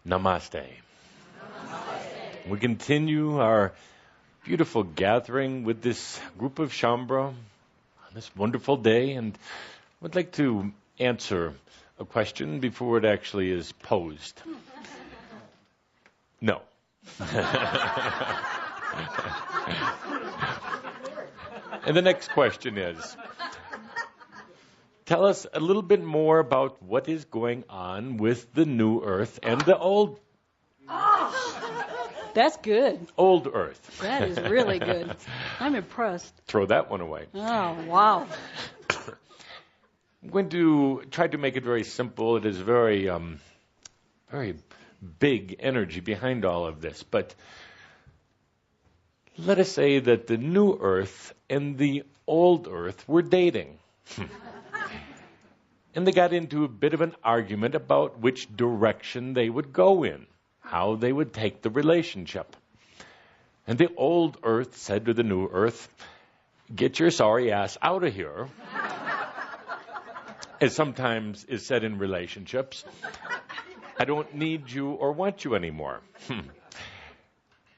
Namaste. We continue our beautiful gathering with this group of Shambra on this wonderful day, and I'd like to answer a question before it actually is posed. No. And the next question is, tell us a little bit more about what is going on with the new earth and the old. That's good. Old earth. That is really good. I'm impressed. Throw that one away. Oh, wow. I'm going to try to make it very simple. It is very big energy behind all of this. But let us say that the new earth and the old earth were dating. And they got into a bit of an argument about which direction they would go in, how they would take the relationship. And the old earth said to the new earth, "Get your sorry ass out of here." As sometimes is said in relationships, "I don't need you or want you anymore."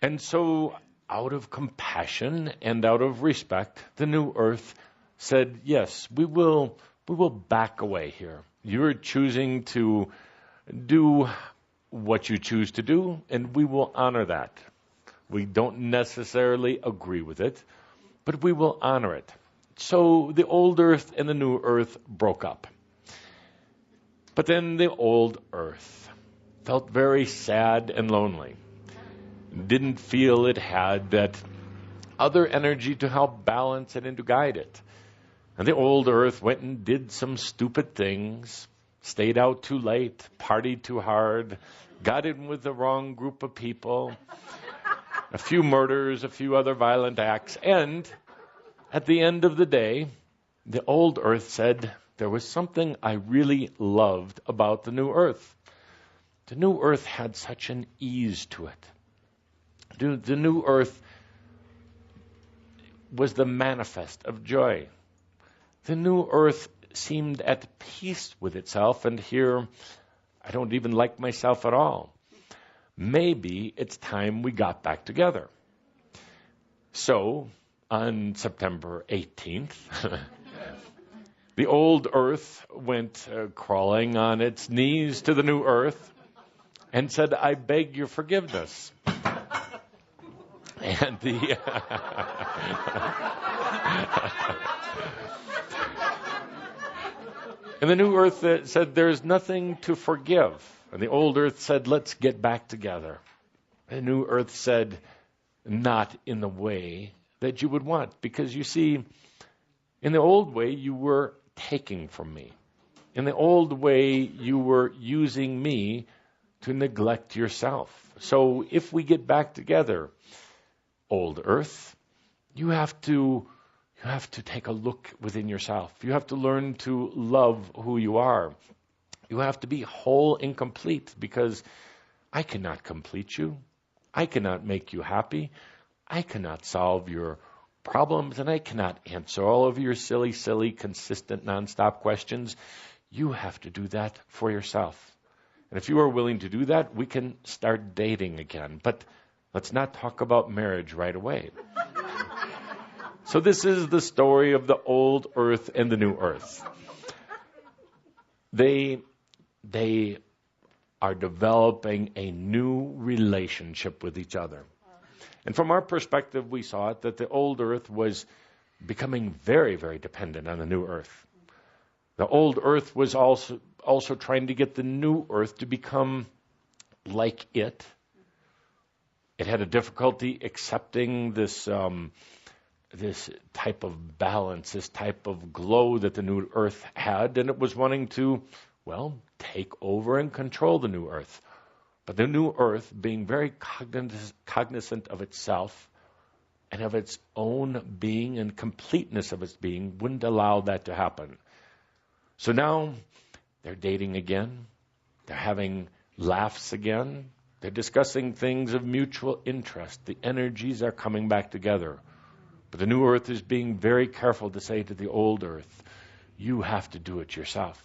And so, out of compassion and out of respect, the new earth said, "Yes, we will back away here. You're choosing to do what you choose to do, and we will honor that. We don't necessarily agree with it, but we will honor it." So the old earth and the new earth broke up. But then the old earth felt very sad and lonely. Didn't feel it had that other energy to help balance it and to guide it. And the old earth went and did some stupid things, stayed out too late, partied too hard, got in with the wrong group of people, a few murders, a few other violent acts. And at the end of the day, the old earth said, there was something I really loved about the new earth. The new earth had such an ease to it. The new earth was the manifest of joy. The new earth seemed at peace with itself, and here I don't even like myself at all. Maybe it's time we got back together. So, on September 18th, the old earth went crawling on its knees to the new earth and said, "I beg your forgiveness." And and the new earth said, "There's nothing to forgive." And the old earth said, "Let's get back together." The new earth said, "Not in the way that you would want." Because you see, in the old way, you were taking from me. In the old way, you were using me to neglect yourself. So if we get back together, old earth, you have to take a look within yourself. You have to learn to love who you are. You have to be whole and complete, because I cannot complete you. I cannot make you happy. I cannot solve your problems, and I cannot answer all of your silly, consistent, nonstop questions. You have to do that for yourself. And if you are willing to do that, we can start dating again. But let's not talk about marriage right away. So this is the story of the old earth and the new earth. They are developing a new relationship with each other. And from our perspective, we saw it that the old earth was becoming very, very dependent on the new earth. The old earth was also trying to get the new earth to become like it. It had a difficulty accepting this type of balance, this type of glow that the new earth had, and it was wanting to, take over and control the new earth. But the new earth, being very cognizant of itself and of its own being and completeness of its being, wouldn't allow that to happen. So now they're dating again. They're having laughs again. They're discussing things of mutual interest. The energies are coming back together. But the new earth is being very careful to say to the old earth, you have to do it yourself.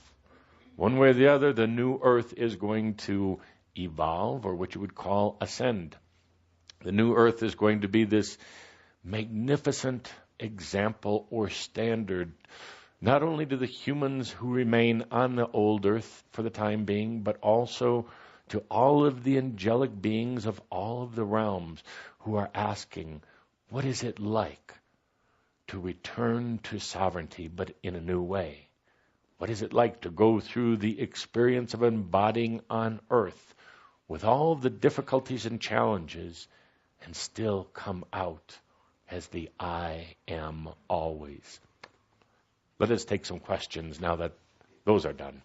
One way or the other, the new earth is going to evolve, or what you would call ascend. The new earth is going to be this magnificent example or standard, not only to the humans who remain on the old earth for the time being, but also to all of the angelic beings of all of the realms who are asking, what is it like to return to sovereignty, but in a new way? What is it like to go through the experience of embodying on earth with all the difficulties and challenges and still come out as the I am always? Let us take some questions now that those are done.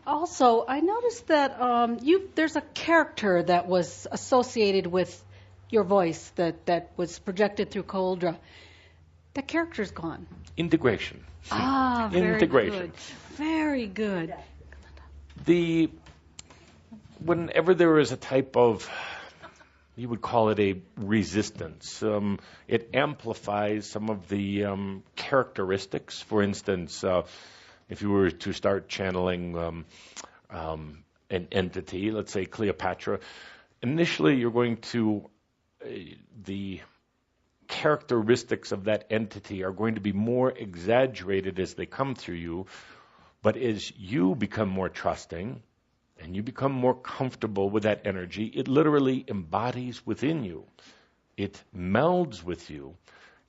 Also, I noticed that there's a character that was associated with your voice that was projected through Cauldre. That character's gone. Integration. Very Integration. good. Very good. Whenever there is a type of, you would call it a resistance, it amplifies some of the characteristics. For instance, if you were to start channeling an entity, let's say Cleopatra, initially you're going to, the characteristics of that entity are going to be more exaggerated as they come through you, but as you become more trusting and you become more comfortable with that energy, it literally embodies within you. It melds with you,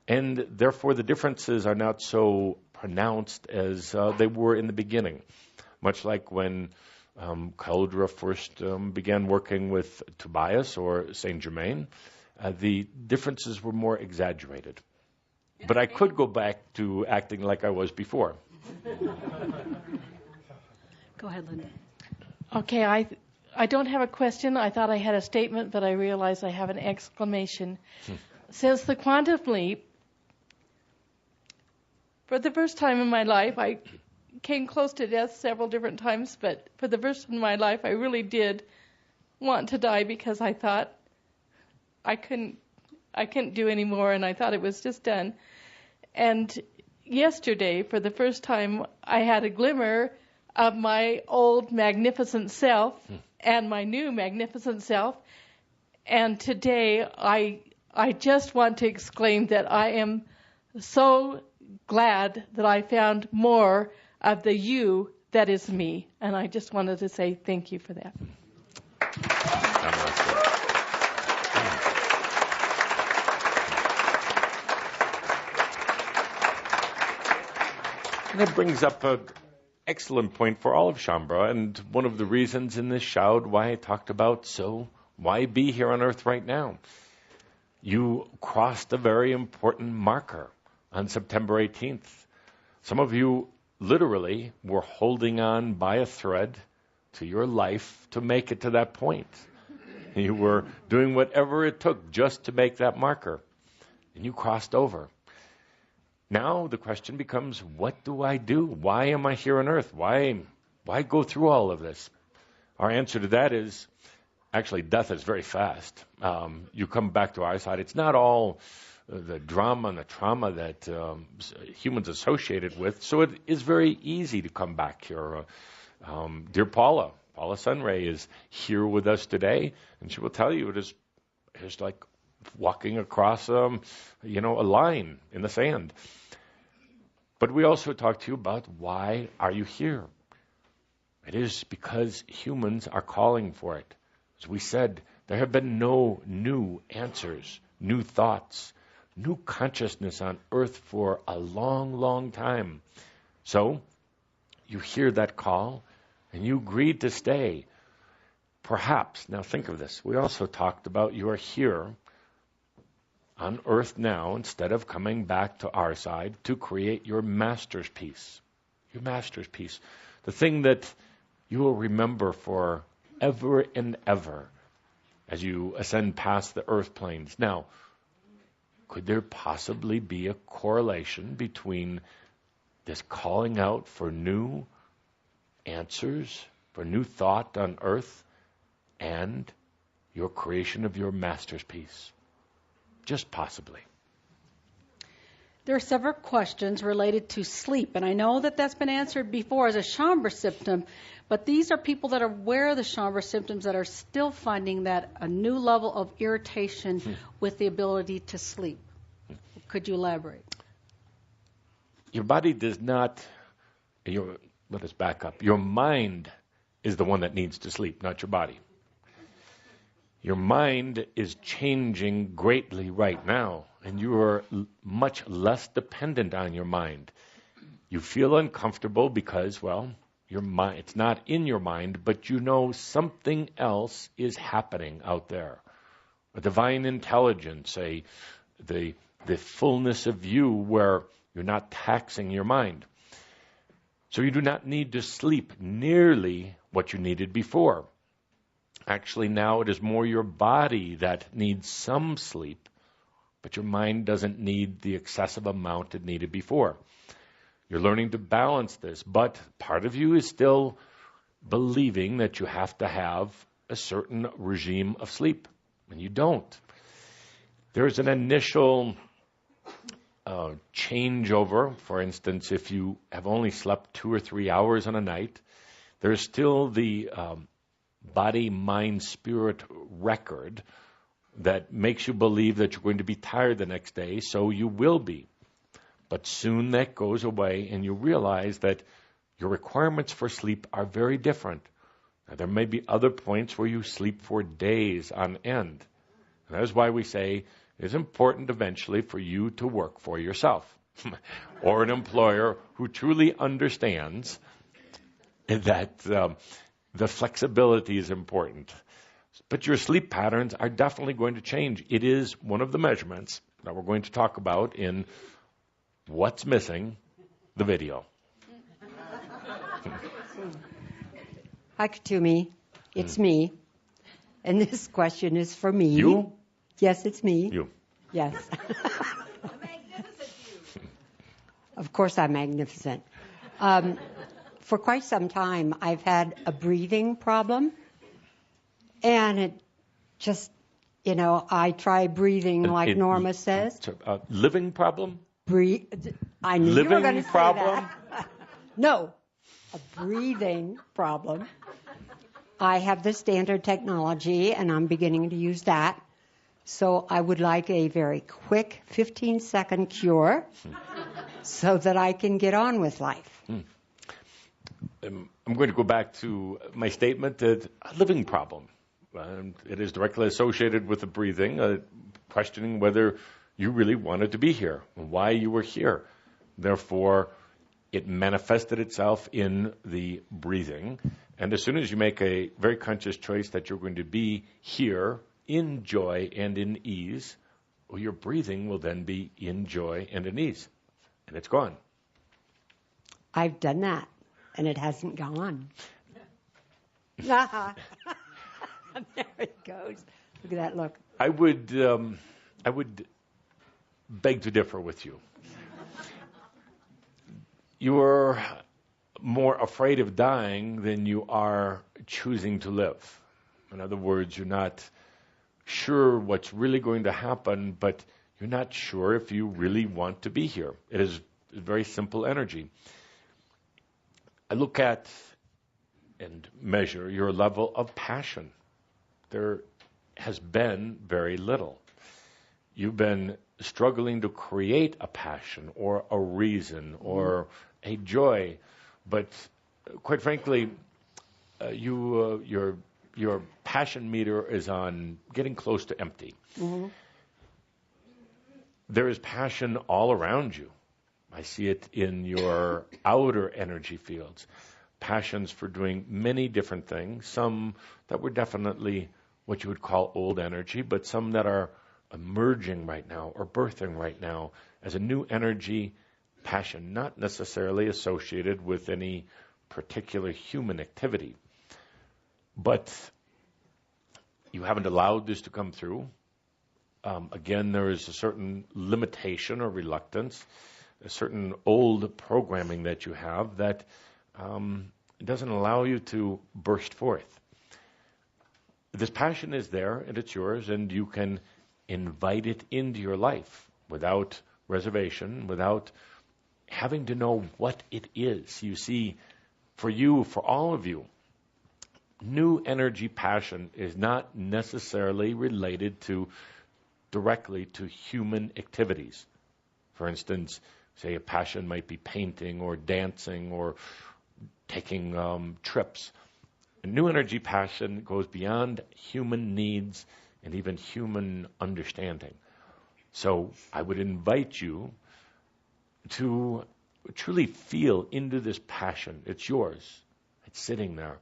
and therefore the differences are not so pronounced as they were in the beginning. Much like when Cauldre first began working with Tobias or Saint Germain, the differences were more exaggerated. But I could go back to acting like I was before. Go ahead, Linda. Okay, I don't have a question. I thought I had a statement, but I realize I have an exclamation. Since the quantum leap, for the first time in my life, I came close to death several different times, but for the first time in my life, I really did want to die because I thought I couldn't do any more, and I thought it was just done. And yesterday, for the first time, I had a glimmer of my old magnificent self and my new magnificent self. And today, I just want to exclaim that I am so glad that I found more of the you that is me. And I just wanted to say thank you for that. And that brings up an excellent point for all of Shaumbra, and one of the reasons in this shout why I talked about, so why be here on earth right now? You crossed a very important marker on September 18th. Some of you literally were holding on by a thread to your life to make it to that point. You were doing whatever it took just to make that marker, and you crossed over. Now the question becomes, what do I do? Why am I here on earth? Why go through all of this? Our answer to that is, actually, death is very fast. You come back to our side. It's not all the drama and the trauma that humans associated with, so it is very easy to come back here. Dear Paula Sunray is here with us today, and she will tell you it is like walking across a line in the sand. But we also talked to you about why are you here? It is because humans are calling for it. As we said, there have been no new answers, new thoughts, new consciousness on earth for a long, long time. So you hear that call and you agreed to stay. Perhaps, now think of this, we also talked about you are here on earth now instead of coming back to our side to create your master's piece. Your master's piece. The thing that you will remember for ever and ever as you ascend past the earth planes. Now, could there possibly be a correlation between this calling out for new answers, for new thought on earth, and your creation of your master's piece? Just possibly. There are several questions related to sleep, and I know that that's been answered before as a chambre symptom, but these are people that are aware of the chambre symptoms that are still finding that a new level of irritation with the ability to sleep. Could you elaborate? Your body does not, let us back up. Your mind is the one that needs to sleep, not your body. Your mind is changing greatly right now, and you are much less dependent on your mind. You feel uncomfortable because, well, your mind, it's not in your mind, but you know something else is happening out there. A divine intelligence, the fullness of you where you're not taxing your mind. So you do not need to sleep nearly what you needed before. Actually, now it is more your body that needs some sleep, but your mind doesn't need the excessive amount it needed before. You're learning to balance this, but part of you is still believing that you have to have a certain regime of sleep, and you don't. There's an initial changeover. For instance, if you have only slept 2 or 3 hours on a night, there's still the body, mind, spirit record that makes you believe that you're going to be tired the next day, so you will be. But soon that goes away, and you realize that your requirements for sleep are very different. Now, there may be other points where you sleep for days on end. And that is why we say it's important eventually for you to work for yourself or an employer who truly understands that the flexibility is important. But your sleep patterns are definitely going to change. It is one of the measurements that we're going to talk about in What's Missing, the video. Hi, Katumi. It's me. And this question is for me. You? Yes, it's me. You. Yes. Of course I'm magnificent. For quite some time, I've had a breathing problem. And it just, I try breathing like Norma says. A living problem? I knew you were going to say problem? that. No, a breathing problem. I have the standard technology, and I'm beginning to use that. So I would like a very quick 15-second cure so that I can get on with life. I'm going to go back to my statement that a living problem. It is directly associated with the breathing, questioning whether you really wanted to be here, why you were here. Therefore, it manifested itself in the breathing. And as soon as you make a very conscious choice that you're going to be here in joy and in ease, well, your breathing will then be in joy and in ease. And it's gone. I've done that, and it hasn't gone. There it goes. Look at that look. I would beg to differ with you. You're more afraid of dying than you are choosing to live. In other words, you're not sure what's really going to happen, but you're not sure if you really want to be here. It is very simple energy. I look at and measure your level of passion. There has been very little. You've been struggling to create a passion or a reason or a joy, but quite frankly, your passion meter is on getting close to empty. Mm-hmm. There is passion all around you. I see it in your outer energy fields. Passions for doing many different things, some that were definitely what you would call old energy, but some that are emerging right now or birthing right now as a new energy passion, not necessarily associated with any particular human activity. But you haven't allowed this to come through. Again, there is a certain limitation or reluctance, a certain old programming that you have that doesn't allow you to burst forth. This passion is there, and it's yours, and you can invite it into your life without reservation, without having to know what it is. You see, for you, for all of you, new energy passion is not necessarily related directly to human activities. For instance, say a passion might be painting or dancing or taking trips. A new energy passion goes beyond human needs and even human understanding. So I would invite you to truly feel into this passion. It's yours. It's sitting there.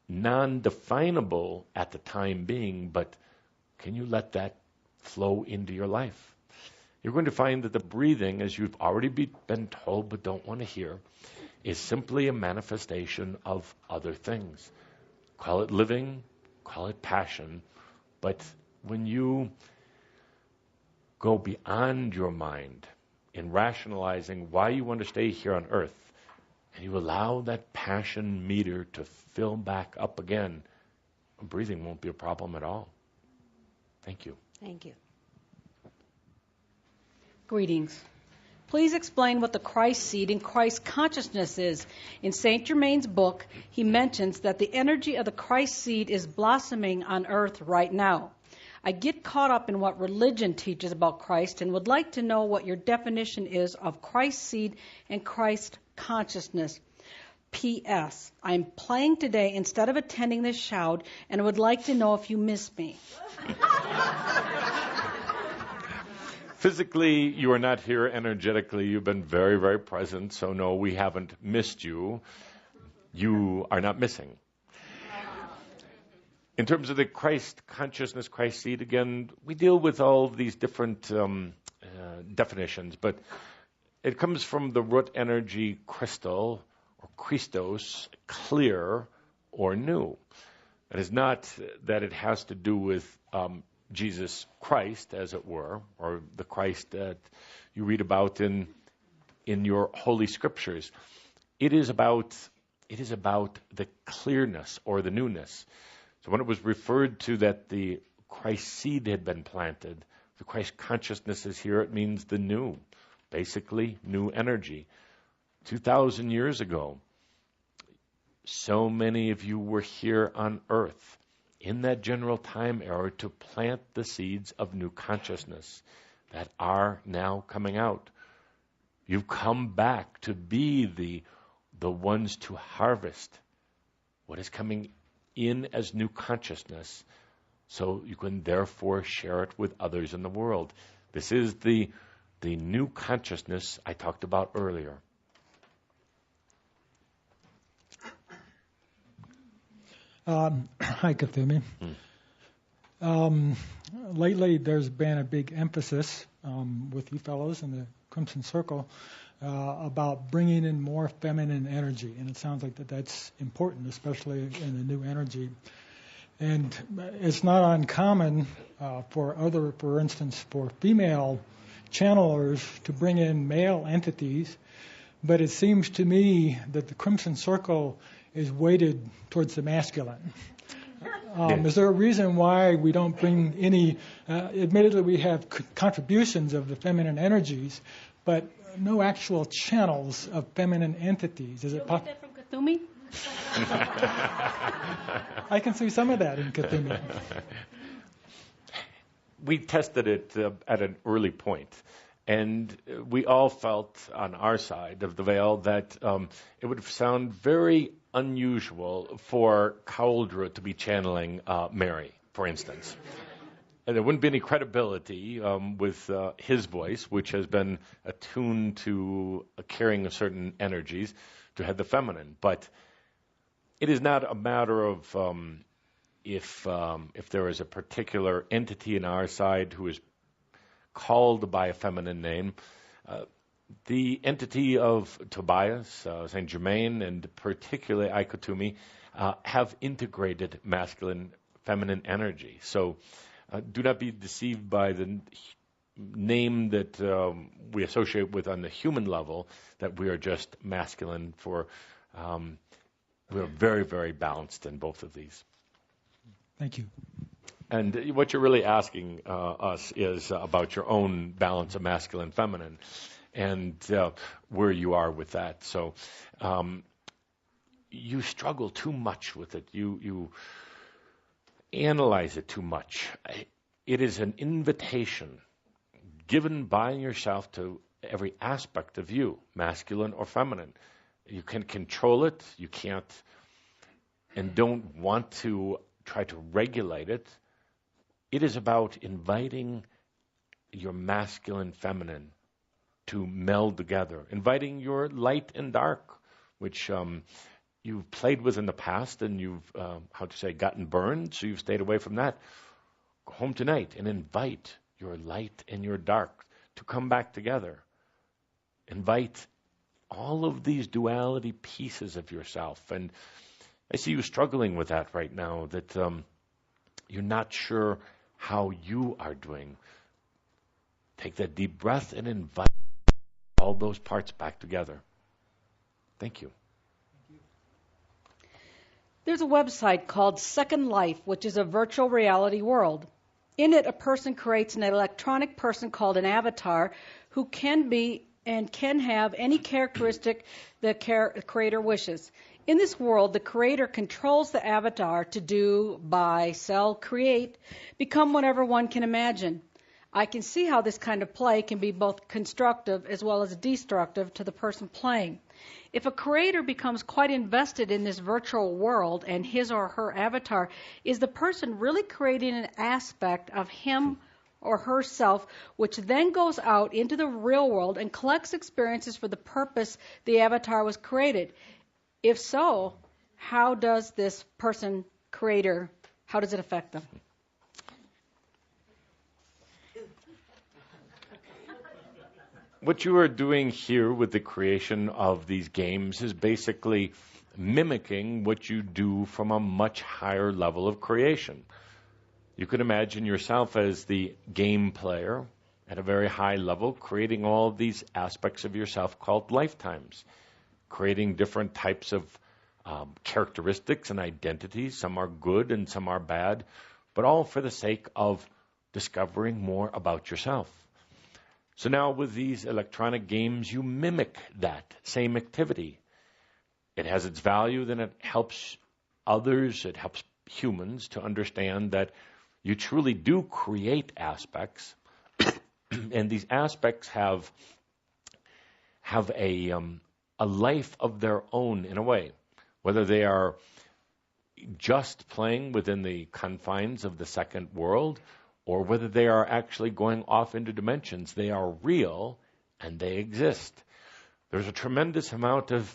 Non-definable at the time being, but can you let that flow into your life? You're going to find that the breathing, as you've already been told but don't want to hear, is simply a manifestation of other things. Call it living, call it passion, but when you go beyond your mind in rationalizing why you want to stay here on earth, and you allow that passion meter to fill back up again, breathing won't be a problem at all. Thank you. Thank you. Greetings. Please explain what the Christ seed and Christ consciousness is. In St. Germain's book, he mentions that the energy of the Christ seed is blossoming on earth right now. I get caught up in what religion teaches about Christ and would like to know what your definition is of Christ seed and Christ consciousness. P.S. I'm playing today instead of attending this shout and would like to know if you miss me. Physically, you are not here. Energetically, you've been very, very present. So no, we haven't missed you. You are not missing. In terms of the Christ consciousness, Christ seed, again, we deal with all of these different definitions, but it comes from the root energy crystal, or Christos, clear or new. It is not that it has to do with Jesus Christ, as it were, or the Christ that you read about in your holy scriptures. It is about the clearness or the newness. So when it was referred to that the Christ seed had been planted, the Christ consciousness is here, it means the new, basically new energy. 2,000 years ago, so many of you were here on earth in that general time era to plant the seeds of new consciousness that are now coming out. You've come back to be the ones to harvest what is coming in as new consciousness, so you can therefore share it with others in the world. This is the new consciousness I talked about earlier. Hi, Kathumi. Lately, there's been a big emphasis with you fellows in the Crimson Circle about bringing in more feminine energy, and it sounds like that's important, especially in the new energy. And it's not uncommon for instance, for female channelers to bring in male entities, but it seems to me that the Crimson Circle is weighted towards the masculine. Is there a reason why we don't bring any, admittedly we have contributions of the feminine energies, but no actual channels of feminine entities? Is it possible? From Kathumi? I can see some of that in Kathumi. We tested it at an early point, and we all felt on our side of the veil that it would sound very unusual for Cauldre to be channeling Mary, for instance. And there wouldn't be any credibility with his voice, which has been attuned to carrying certain energies, to have the feminine. But it is not a matter of if there is a particular entity in our side who is called by a feminine name. The entity of Tobias, Saint Germain, and particularly Aikotumi have integrated masculine, feminine energy. So do not be deceived by the name that we associate with on the human level, that we are just masculine. We are very, very balanced in both of these. Thank you. And what you're really asking us is about your own balance of masculine, feminine, and where you are with that. So you struggle too much with it. You analyze it too much. It is an invitation given by yourself to every aspect of you, masculine or feminine. You can control it. You can't and don't want to try to regulate it. It is about inviting your masculine, feminine to meld together, inviting your light and dark, which you've played with in the past and you've, gotten burned, so you've stayed away from that. Go home tonight and invite your light and your dark to come back together. Invite all of these duality pieces of yourself. And I see you struggling with that right now, that you're not sure how you are doing. Take that deep breath and invite all those parts back together. Thank you. There's a website called Second Life, which is a virtual reality world. In it, a person creates an electronic person called an avatar who can be and can have any characteristic the creator wishes. In this world, the creator controls the avatar to do, buy, sell, create, become whatever one can imagine. I can see how this kind of play can be both constructive as well as destructive to the person playing. If a creator becomes quite invested in this virtual world and his or her avatar, is the person really creating an aspect of him or herself which then goes out into the real world and collects experiences for the purpose the avatar was created? If so, how does this person, creator, how does it affect them? What you are doing here with the creation of these games is basically mimicking what you do from a much higher level of creation. You could imagine yourself as the game player at a very high level, creating all of these aspects of yourself called lifetimes, creating different types of characteristics and identities. Some are good and some are bad, but all for the sake of discovering more about yourself. So now with these electronic games, you mimic that same activity. It has its value, then it helps others, it helps humans to understand that you truly do create aspects, and these aspects have a life of their own in a way, whether they are just playing within the confines of the second world, or whether they are actually going off into dimensions. They are real and they exist. There's a tremendous amount of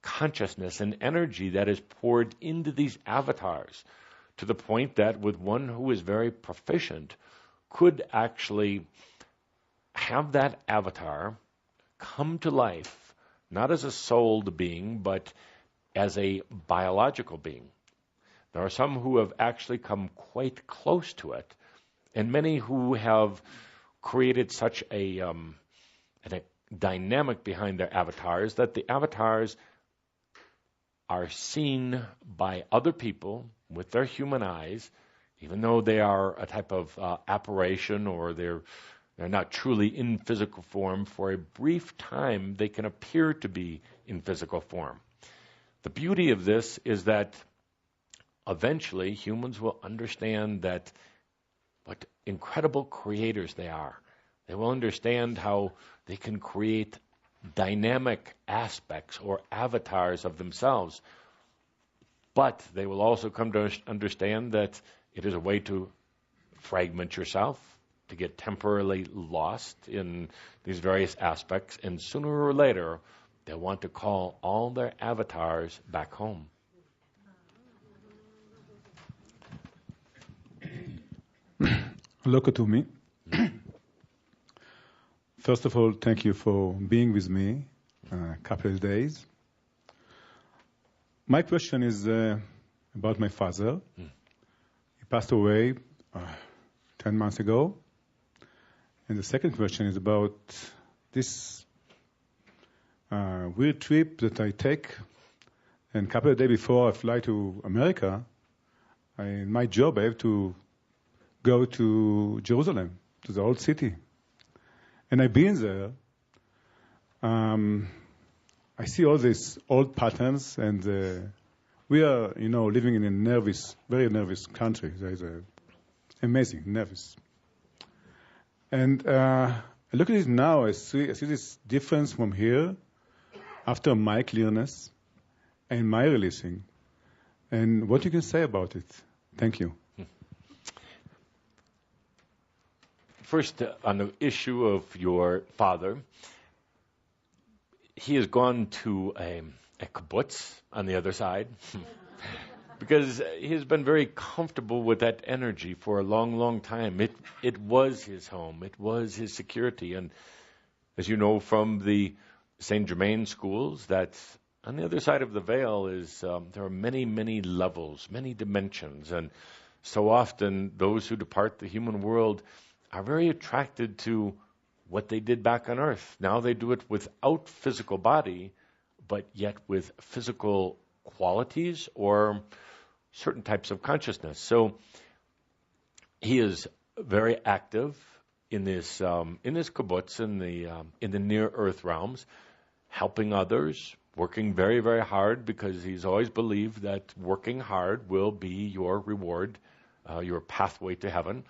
consciousness and energy that is poured into these avatars, to the point that with one who is very proficient could actually have that avatar come to life, not as a souled being, but as a biological being. There are some who have actually come quite close to it, and many who have created such a dynamic behind their avatars that the avatars are seen by other people with their human eyes, even though they are a type of apparition, or they're not truly in physical form. For a brief time, they can appear to be in physical form. The beauty of this is that eventually humans will understand that what incredible creators they are. They will understand how they can create dynamic aspects or avatars of themselves. But they will also come to understand that it is a way to fragment yourself, to get temporarily lost in these various aspects, and sooner or later, they'll want to call all their avatars back home. Look to me. First of all, thank you for being with me a couple of days. My question is about my father. He passed away 10 months ago. And the second question is about this weird trip that I take. And a couple of days before I fly to America, in my job, I have to go to Jerusalem, to the old city. And I've been there. I see all these old patterns, and we are, living in a very nervous country. There is amazing nervous. And I look at it now. I see this difference from here after my clearness and my releasing. And what you can say about it? Thank you. First, on the issue of your father, he has gone to a kibbutz on the other side because he has been very comfortable with that energy for a long, long time. It was his home. It was his security. And as you know from the St. Germain schools, that on the other side of the veil is there are many, many levels, many dimensions. And so often those who depart the human world are very attracted to what they did back on earth. Now they do it without physical body, but yet with physical qualities or certain types of consciousness. So he is very active in this kibbutz, in the near earth realms, helping others, working very, very hard, because he's always believed that working hard will be your reward, your pathway to heaven.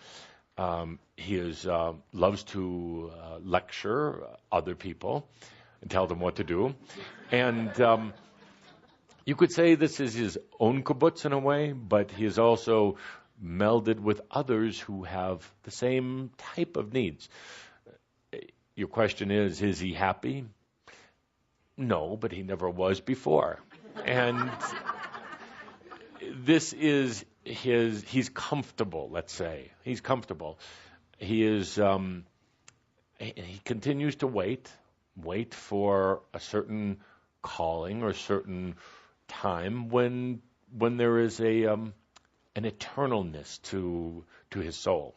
He loves to lecture other people and tell them what to do. And you could say this is his own kibbutz in a way, but he is also melded with others who have the same type of needs. Your question is he happy? No, but he never was before. And this is he's comfortable, let's say. He's comfortable. He continues to wait for a certain calling or a certain time when there is an eternalness to his soul,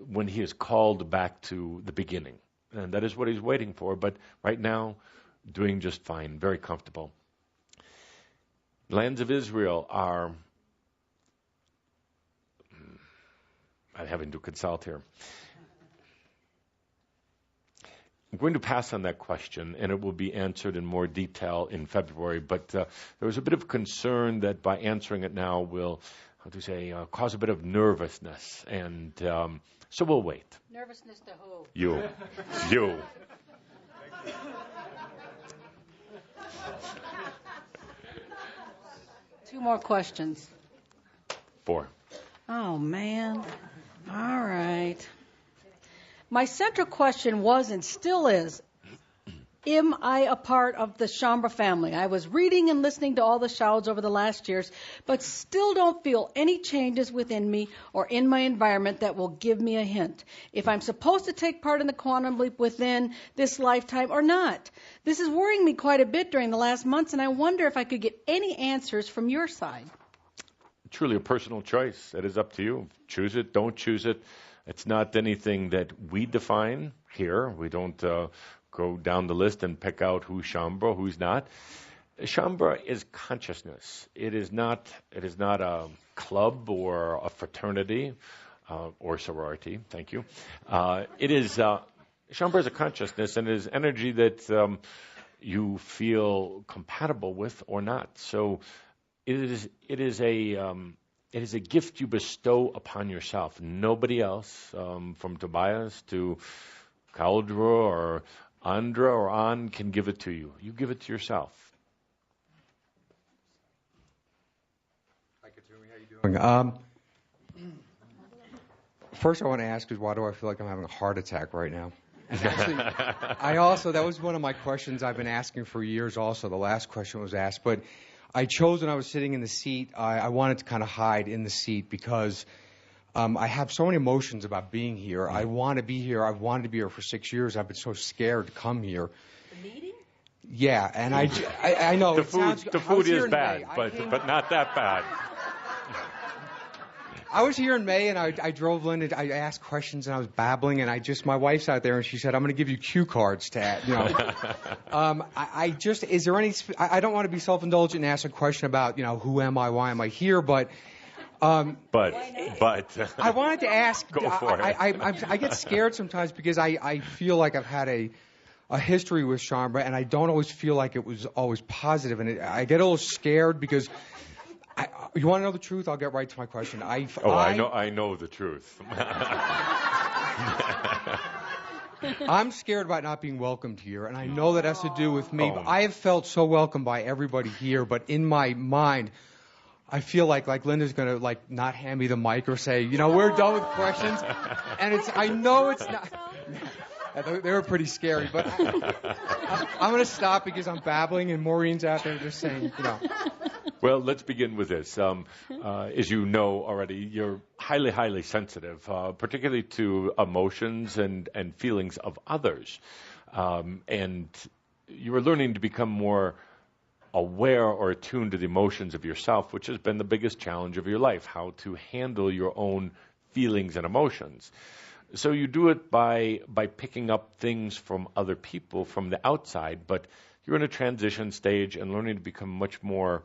when he is called back to the beginning. And that is what he's waiting for. But right now, doing just fine, very comfortable. Lands of Israel are, I'm having to consult here. I'm going to pass on that question, and it will be answered in more detail in February. But there was a bit of concern that by answering it now will, cause a bit of nervousness. And so we'll wait. Nervousness to who? You. 2 more questions. 4. Oh, man. All right. My central question was and still is, am I a part of the Shambra family? I was reading and listening to all the shouts over the last years, but still don't feel any changes within me or in my environment that will give me a hint if I'm supposed to take part in the quantum leap within this lifetime or not. This is worrying me quite a bit during the last months, and I wonder if I could get any answers from your side. Truly a personal choice. It is up to you. Choose it, don't choose it. It's not anything that we define here. We don't go down the list and pick out who's Shambra, who's not. Shambra is consciousness. It is not a club or a fraternity or sorority. Thank you. Shambra is a consciousness, and it is energy that you feel compatible with or not. So it is a gift you bestow upon yourself. Nobody else, from Tobias to Kaldra or Andra or An, can give it to you. You give it to yourself. Hi, Katumi. How you doing? First, I want to ask is why do I feel like I'm having a heart attack right now? And actually, that was one of my questions I've been asking for years also. The last question was asked, but I chose when I was sitting in the seat, I wanted to kind of hide in the seat because I have so many emotions about being here. I want to be here. I've wanted to be here for 6 years. I've been so scared to come here. The meeting? Yeah, and I know. The food is bad, but not that bad. I was here in May, and I drove in, and I asked questions, and I was babbling, and my wife's out there, and she said, I'm going to give you cue cards to add, is there any, I don't want to be self-indulgent and ask a question about, who am I, why am I here, but But I wanted to ask. Go for it. I get scared sometimes because I feel like I've had a history with Shambra, and I don't always feel like it was always positive, and I get a little scared because. You want to know the truth? I'll get right to my question. I know the truth. I'm scared about not being welcomed here, and I know that has to do with me. But I have felt so welcomed by everybody here, but in my mind, I feel like Linda's going to not hand me the mic or say, we're done with questions. And I know it's not. They were pretty scary, but I'm going to stop because I'm babbling and Maureen's out there just saying, Well, let's begin with this. As you know already, you're highly, highly sensitive, particularly to emotions and feelings of others. And you are learning to become more aware or attuned to the emotions of yourself, which has been the biggest challenge of your life, how to handle your own feelings and emotions. So you do it by picking up things from other people from the outside, but you're in a transition stage and learning to become much more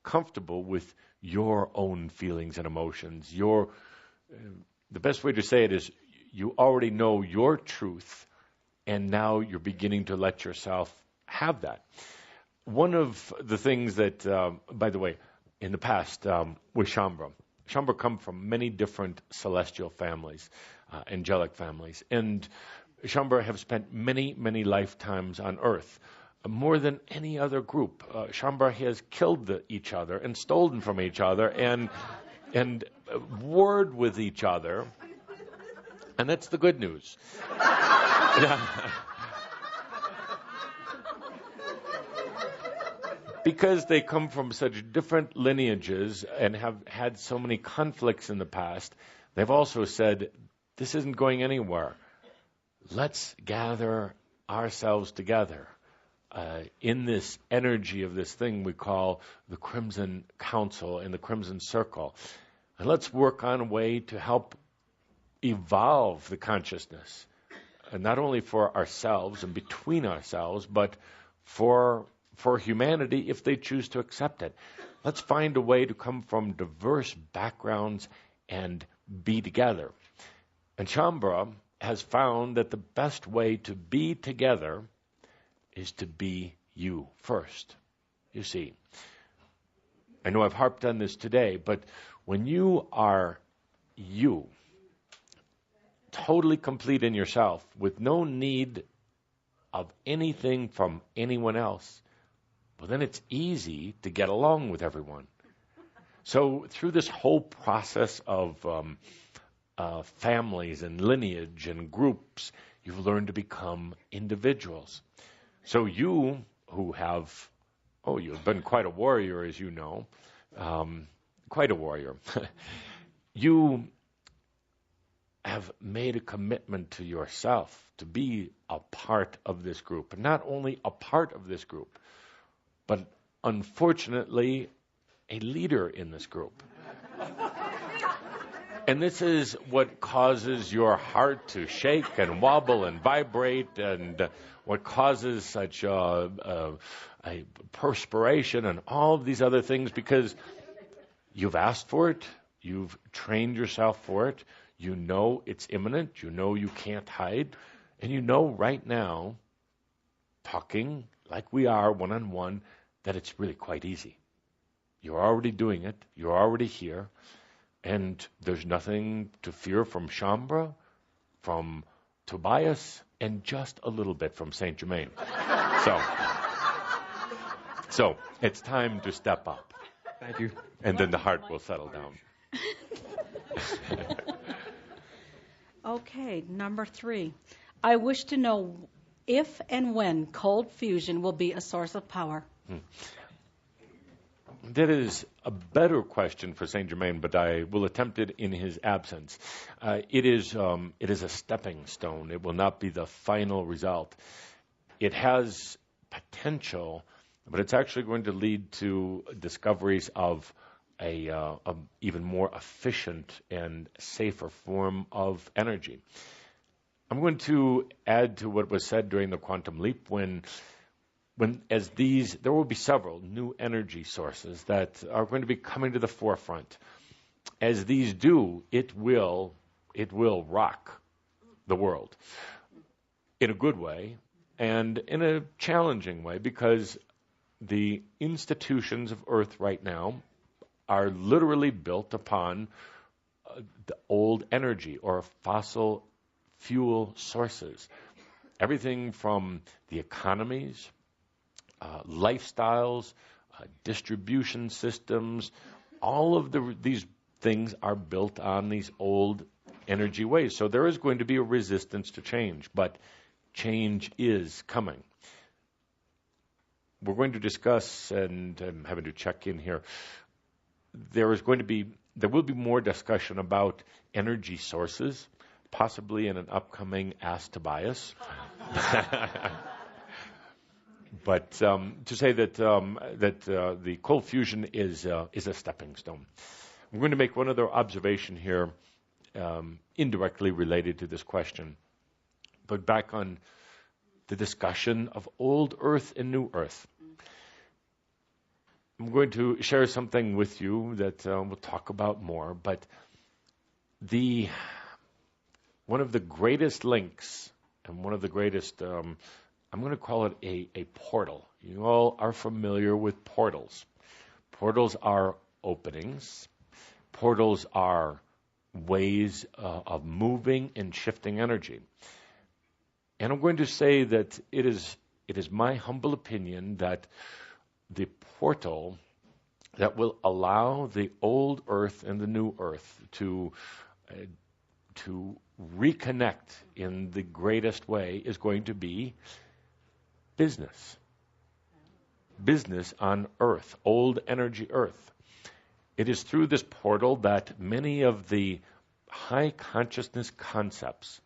comfortable with your own feelings and emotions. The best way to say it is you already know your truth, and now you're beginning to let yourself have that. One of the things that, by the way, in the past with Shambra come from many different celestial families, angelic families, and Shambra have spent many, many lifetimes on Earth. More than any other group, Shambra has killed each other and stolen from each other and warred with each other, and that's the good news. Because they come from such different lineages and have had so many conflicts in the past, they've also said, this isn't going anywhere. Let's gather ourselves together. In this energy of this thing we call the Crimson Council and the Crimson Circle. And let's work on a way to help evolve the consciousness, not only for ourselves and between ourselves, but for humanity if they choose to accept it. Let's find a way to come from diverse backgrounds and be together. And Shambra has found that the best way to be together is to be you first. You see, I know I've harped on this today, but when you are you, totally complete in yourself, with no need of anything from anyone else, well, then it's easy to get along with everyone. So through this whole process of families and lineage and groups, you've learned to become individuals. So you, who you've been quite a warrior, as you know, quite a warrior. You have made a commitment to yourself to be a part of this group. And not only a part of this group, but unfortunately, a leader in this group. And this is what causes your heart to shake and wobble and vibrate, and what causes such a perspiration and all of these other things, because you've asked for it, you've trained yourself for it, you know it's imminent, you know you can't hide, and you know right now, talking like we are one-on-one, that it's really quite easy. You're already doing it, you're already here, and there's nothing to fear from Shambra, from Tobias, and just a little bit from Saint Germain. So it's time to step up. Thank you. And then the heart will settle down. Okay, number 3. I wish to know if and when cold fusion will be a source of power. That is a better question for Saint Germain, but I will attempt it in his absence. It is a stepping stone. It will not be the final result. It has potential, but it's actually going to lead to discoveries of a even more efficient and safer form of energy. I'm going to add to what was said during the quantum leap there will be several new energy sources that are going to be coming to the forefront. as these do, it will rock the world in a good way and in a challenging way, because the institutions of Earth right now are literally built upon the old energy or fossil fuel sources. Everything from the economies, lifestyles, distribution systems, all of these things are built on these old energy ways. So there is going to be a resistance to change, but change is coming. We're going to discuss, and I'm having to check in here, there will be more discussion about energy sources, possibly in an upcoming Ask Tobias. But to say that the cold fusion is a stepping stone. I'm going to make one other observation here, indirectly related to this question, but back on the discussion of old Earth and new Earth. I'm going to share something with you that we'll talk about more, but one of the greatest links and one of the greatest, I'm going to call it a portal. You all are familiar with portals. Portals are openings. Portals are ways of moving and shifting energy. And I'm going to say that it is my humble opinion that the portal that will allow the old Earth and the new Earth to reconnect in the greatest way is going to be business. Business on Earth, old energy Earth. It is through this portal that many of the high consciousness concepts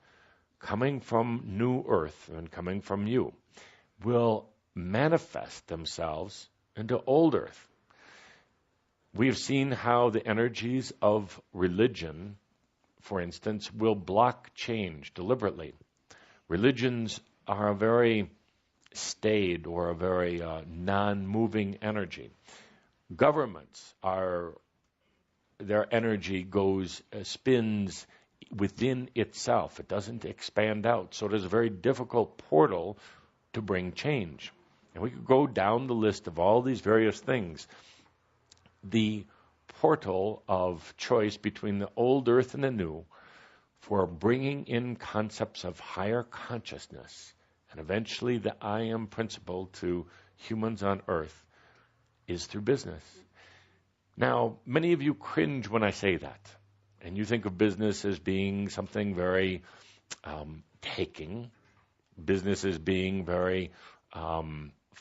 coming from new Earth and coming from you will manifest themselves into old Earth. We've seen how the energies of religion, for instance, will block change deliberately. Religions are a very staid or a very non-moving energy. Governments their energy spins within itself. It doesn't expand out. So it is a very difficult portal to bring change. And we could go down the list of all these various things. The portal of choice between the old Earth and the new for bringing in concepts of higher consciousness and eventually the I am principle to humans on Earth is through business. Now, many of you cringe when I say that, and you think of business as being something very taking, business as being very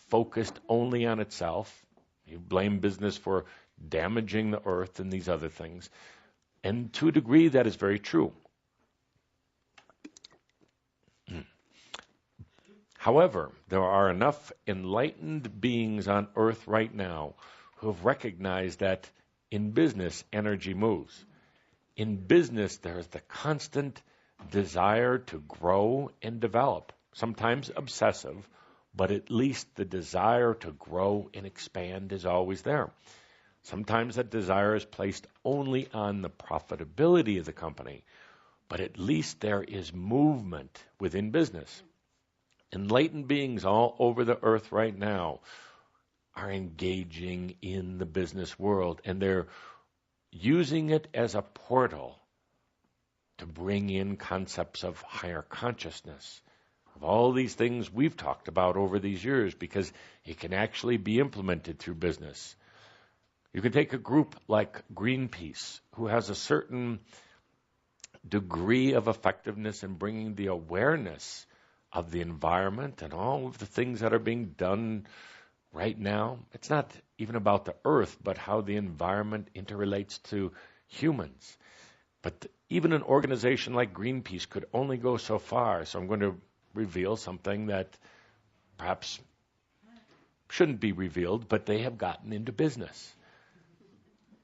focused only on itself. You blame business for damaging the Earth and these other things. And to a degree, that is very true. However, there are enough enlightened beings on Earth right now who have recognized that in business, energy moves. In business, there is the constant desire to grow and develop, sometimes obsessive, but at least the desire to grow and expand is always there. Sometimes that desire is placed only on the profitability of the company, but at least there is movement within business. Enlightened beings all over the earth right now are engaging in the business world, and they're using it as a portal to bring in concepts of higher consciousness, of all these things we've talked about over these years, because it can actually be implemented through business. You can take a group like Greenpeace, who has a certain degree of effectiveness in bringing the awareness of the environment and all of the things that are being done right now. It's not even about the earth, but how the environment interrelates to humans. But even an organization like Greenpeace could only go so far. So I'm going to reveal something that perhaps shouldn't be revealed, but they have gotten into business.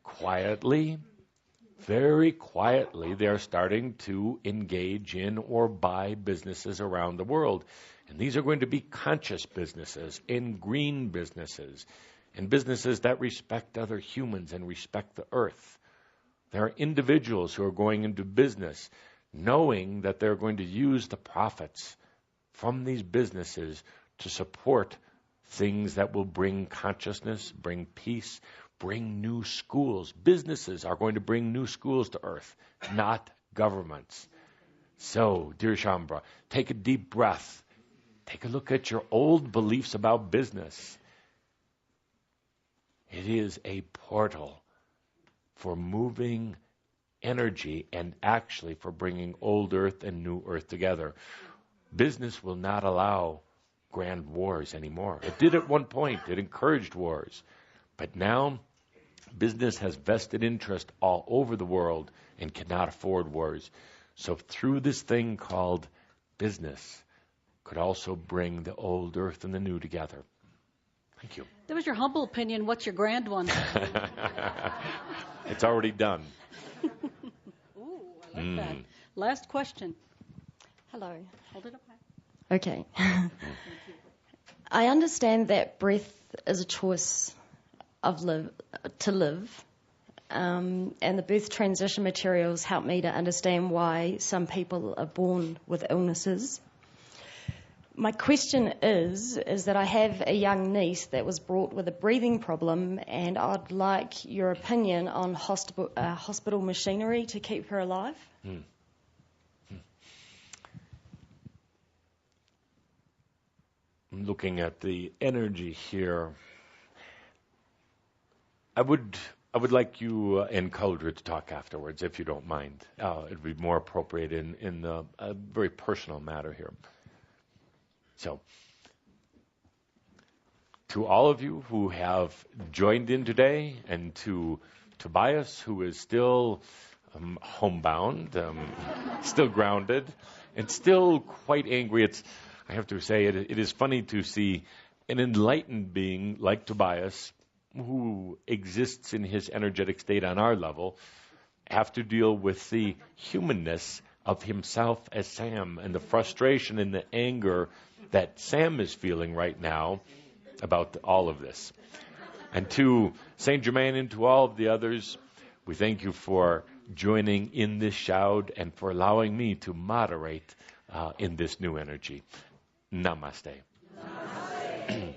Quietly, very quietly, they're starting to engage in or buy businesses around the world. And these are going to be conscious businesses and green businesses and businesses that respect other humans and respect the earth. There are individuals who are going into business knowing that they're going to use the profits from these businesses to support things that will bring consciousness, bring peace, bring new schools. Businesses are going to bring new schools to earth, not governments. So, dear Shambra, take a deep breath. Take a look at your old beliefs about business. It is a portal for moving energy and actually for bringing old earth and new earth together. Business will not allow grand wars anymore. It did at one point. It encouraged wars. But now, business has vested interest all over the world and cannot afford wars. So through this thing called business, could also bring the old earth and the new together. Thank you. That was your humble opinion. What's your grand one? It's already done. Ooh, I like that. Last question. Hello. Hold it up high. Okay. I understand that breath is a choice to live, and the birth transition materials help me to understand why some people are born with illnesses. My question is that I have a young niece that was brought with a breathing problem, and I'd like your opinion on hospital machinery to keep her alive. I'm looking at the energy here. I would like you and Cauldre to talk afterwards, if you don't mind. It'd be more appropriate in a very personal matter here. So, to all of you who have joined in today, and to Tobias, who is still homebound, still grounded, and still quite angry. I have to say, it is funny to see an enlightened being like Tobias, who exists in his energetic state on our level, have to deal with the humanness of himself as Sam and the frustration and the anger that Sam is feeling right now about all of this. And to Saint Germain and to all of the others, we thank you for joining in this shout and for allowing me to moderate in this new energy. Namaste. Namaste.